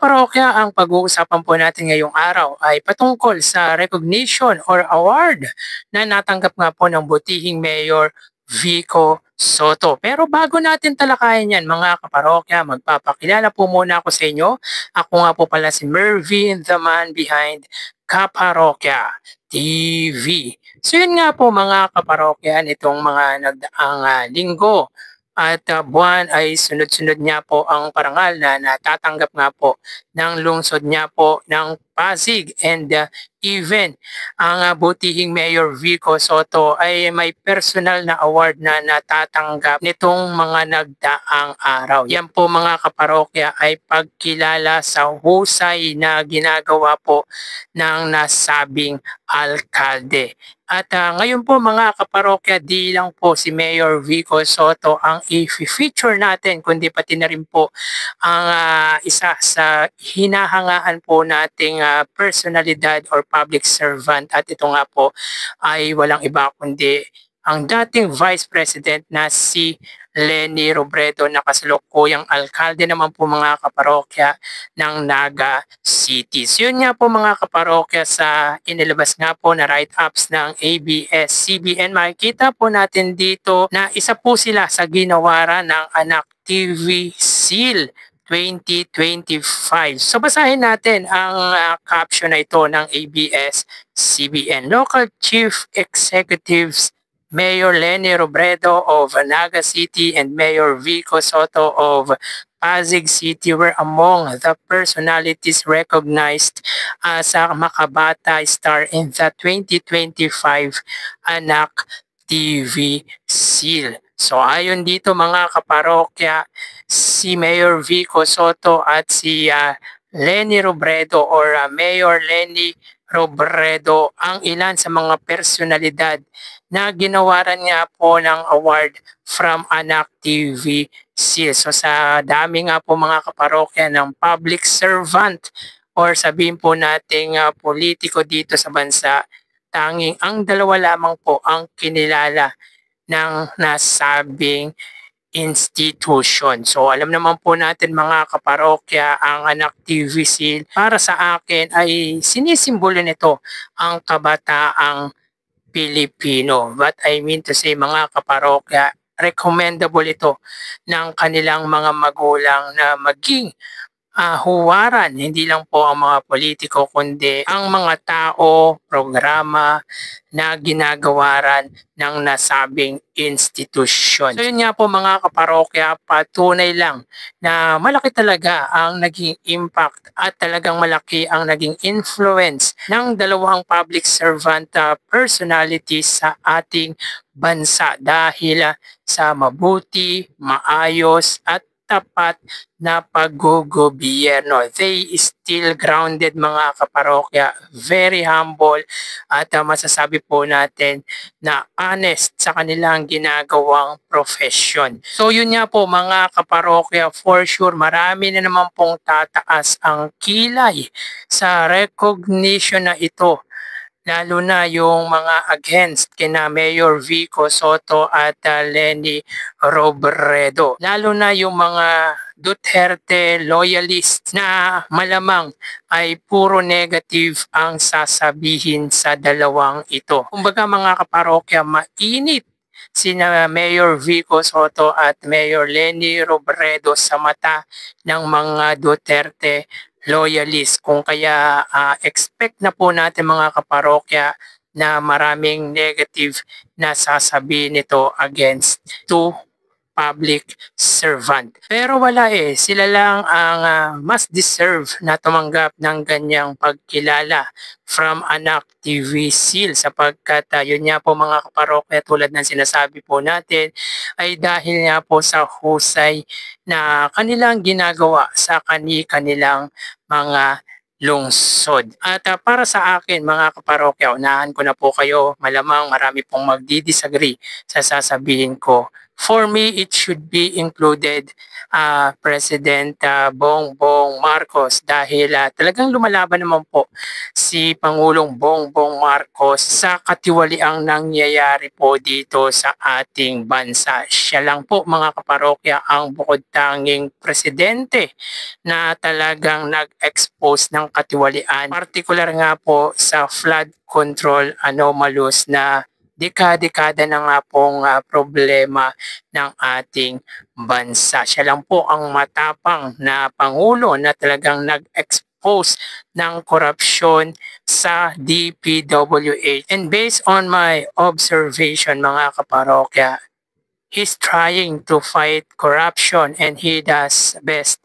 kaparokya, ang pag-uusapan po natin ngayong araw ay patungkol sa recognition or award na natanggap nga po ng butihing Mayor Vico Soto. Pero bago natin talakayin yan mga kaparokya, magpapakilala po muna ako sa inyo. Ako nga po pala si Mervin, the man behind Kaparokya TV. So yun nga po mga kaparokya, nitong mga nagdaang linggo at buwan ay sunod-sunod niya po ang parangal na natatanggap nga po ng lungsod niya po ng Pasig, and even ang butihing Mayor Vico Soto ay may personal na award na natatanggap nitong mga nagdaang araw. Yan po mga kaparokya ay pagkilala sa husay na ginagawa po ng nasabing alkalde. At ngayon po mga kaparokya, di lang po si Mayor Vico Soto ang i-feature natin, kundi pati na rin po ang isa sa hinahangaan po nating personalidad or public servant. At ito nga po ay walang iba kundi ang dating Vice President na si Leni Robredo, na kasalukuyang alkalde naman po mga kaparokya ng Naga City. So yun nga po mga kaparokya, sa inilabas nga po na write-ups ng ABS-CBN, makikita po natin dito na isa po sila sa ginawaran ng Anak TV Seal 2025. So basahin natin ang caption na ito ng ABS-CBN. Local Chief Executives Mayor Leni Robredo of Naga City and Mayor Vico Soto of Pasig City were among the personalities recognized as a Makabata Star in the 2025 Anak TV Seal. So ayon dito mga kaparokya, si Mayor Vico Soto at si Leni Robredo or Mayor Leni Robredo ang ilan sa mga personalidad na ginawaran nga po ng award from Anak TV Seal. So sa dami nga po mga kaparokya ng public servant or sabihin po nating politiko dito sa bansa, tanging ang dalawa lamang po ang kinilala ng nasabing institution. So alam naman po natin mga kaparokya, ang Anak TV Seal para sa akin ay sinisimbolo nito ang kabataang Pilipino. But I mean to say mga kaparokya, recommendable ito ng kanilang mga magulang na maging huwaran, hindi lang po ang mga politiko kundi ang mga tao, programa na ginagawaran ng nasabing institusyon. So yun nga po mga kaparokya, patunay lang na malaki talaga ang naging impact at talagang malaki ang naging influence ng dalawang public servant personalities sa ating bansa dahil sa mabuti, maayos at tapat na paggogobyerno. They still grounded mga kaparokya, very humble, at masasabi po natin na honest sa kanilang ginagawang profession. So yun nga po mga kaparokya, for sure marami na naman pong tataas ang kilay sa recognition na ito, lalo na yung mga against kina Mayor Vico Soto at Leni Robredo. Lalo na yung mga Duterte loyalists na malamang ay puro negative ang sasabihin sa dalawang ito. Kumbaga mga kaparokya, mainit sina Mayor Vico Soto at Mayor Leni Robredo sa mata ng mga Duterte loyalist. Kung kaya expect na po natin mga kaparokya na maraming negative na sasabihin nito against two public servant. Pero wala sila lang ang mas deserve na tumanggap ng ganyang pagkilala from Anak TV Seal, sapagkat yun nga po mga kaparokya, tulad ng sinasabi po natin, ay dahil nga po sa husay na kanilang ginagawa sa kanilang mga lungsod. At para sa akin mga kaparokya, unahan ko na po kayo, malamang marami pong magdi-disagree sa sasabihin ko For me, it should be included President Bongbong Marcos dahil talagang lumalaban naman po si Pangulong Bongbong Marcos sa katiwaliang nangyayari po dito sa ating bansa. Siya lang po mga kaparokya ang bukod tanging presidente na talagang nag-expose ng katiwalian. Partikular nga po sa flood control anomalous na dekada-dekada na nga pong problema ng ating bansa. Siya lang po ang matapang na pangulo na talagang nag-expose ng korupsyon sa DPWH. And based on my observation mga kaparokya, he's trying to fight corruption and he does best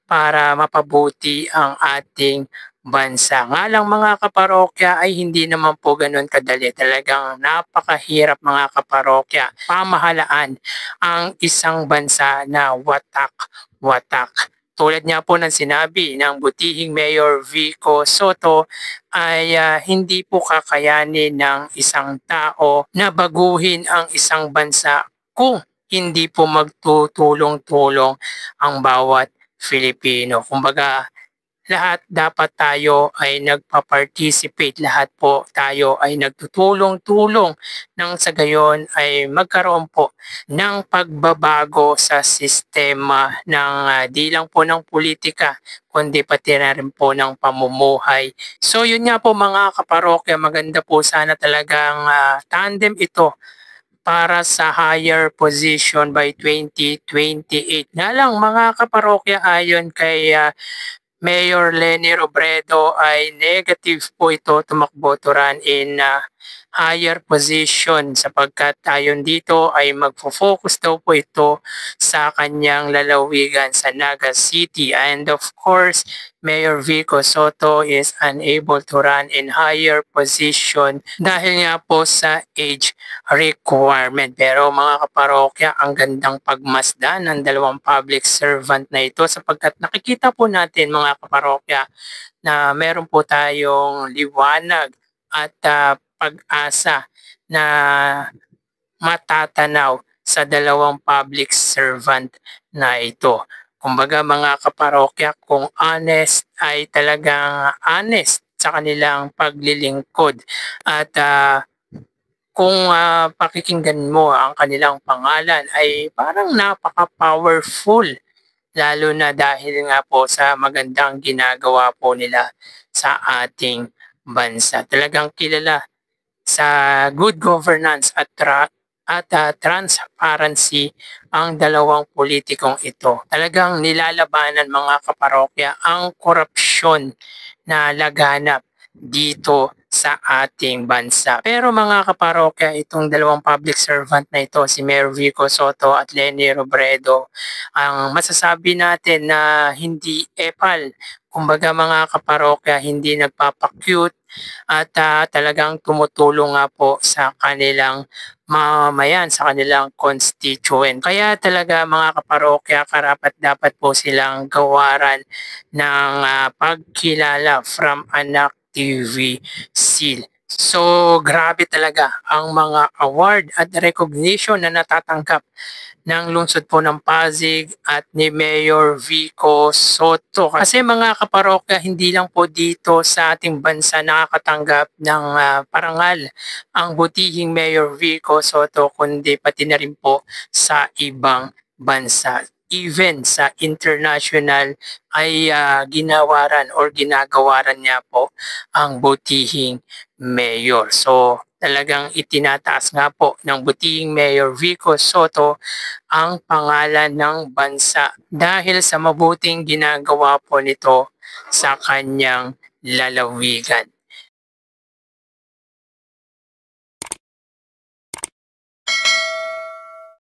para mapabuti ang ating bansa. Nga lang mga kaparokya ay hindi naman po ganun kadali. Talagang napakahirap mga kaparokya. Pamahalaan ang isang bansa na watak-watak. Tulad nga po ng sinabi ng butihing Mayor Vico Soto ay hindi po kakayanin ng isang tao na baguhin ang isang bansa kung hindi po magtutulong-tulong ang bawat Filipino. Kumbaga, lahat dapat tayo ay nagpa-participate, lahat po tayo ay nagtutulong-tulong nang sa gayon ay magkaroon po ng pagbabago sa sistema ng di lang po ng politika kundi pati na rin po ng pamumuhay. So yun nga po mga kaparokya, maganda po sana talagang tandem ito para sa higher position by 2028. Nga lang mga kaparokya, ayon kay Mayor Leni Robredo ay negative po ito tumakbo to run in higher position sapagkat ayon dito ay magfo-focus daw po ito sa kanyang lalawigan sa Naga City. And of course, Mayor Vico Soto is unable to run in higher position dahil nga po sa age requirement. Pero mga kaparokya, ang gandang pagmasdan ng dalawang public servant na ito sapagkat nakikita po natin mga kaparokya na meron po tayong liwanag at pag-asa na matatanaw sa dalawang public servant na ito. Kumbaga mga kaparokya, kung honest ay talagang honest sa kanilang paglilingkod at kung pakikinggan mo ang kanilang pangalan ay parang napaka-powerful lalo na dahil nga po sa magandang ginagawa po nila sa ating bansa. Talagang kilala sa good governance at transparency ang dalawang politikong ito. Talagang nilalabanan mga kaparokya ang korupsyon na laganap dito sa ating bansa. Pero mga kaparokya, itong dalawang public servant na ito, si Mayor Vico Soto at Leni Robredo, ang masasabi natin na hindi epal. Kumbaga mga kaparokya, hindi nagpapakyut at talagang tumutulong nga po sa kanilang mamamayan, sa kanilang constituent. Kaya talaga mga kaparokya, karapat dapat po silang gawaran ng pagkilala from Anak TV Seal. So grabe talaga ang mga award at recognition na natatanggap ng lungsod po ng Pasig at ni Mayor Vico Soto. Kasi mga kaparokya, hindi lang po dito sa ating bansa nakakatanggap ng parangal ang butihing Mayor Vico Soto kundi pati na rin po sa ibang bansa. Even sa international ay ginawaran or ginagawaran niya po ang butihing mayor. So talagang itinataas nga po ng butihing Mayor Vico Soto ang pangalan ng bansa dahil sa mabuting ginagawa po nito sa kanyang lalawigan.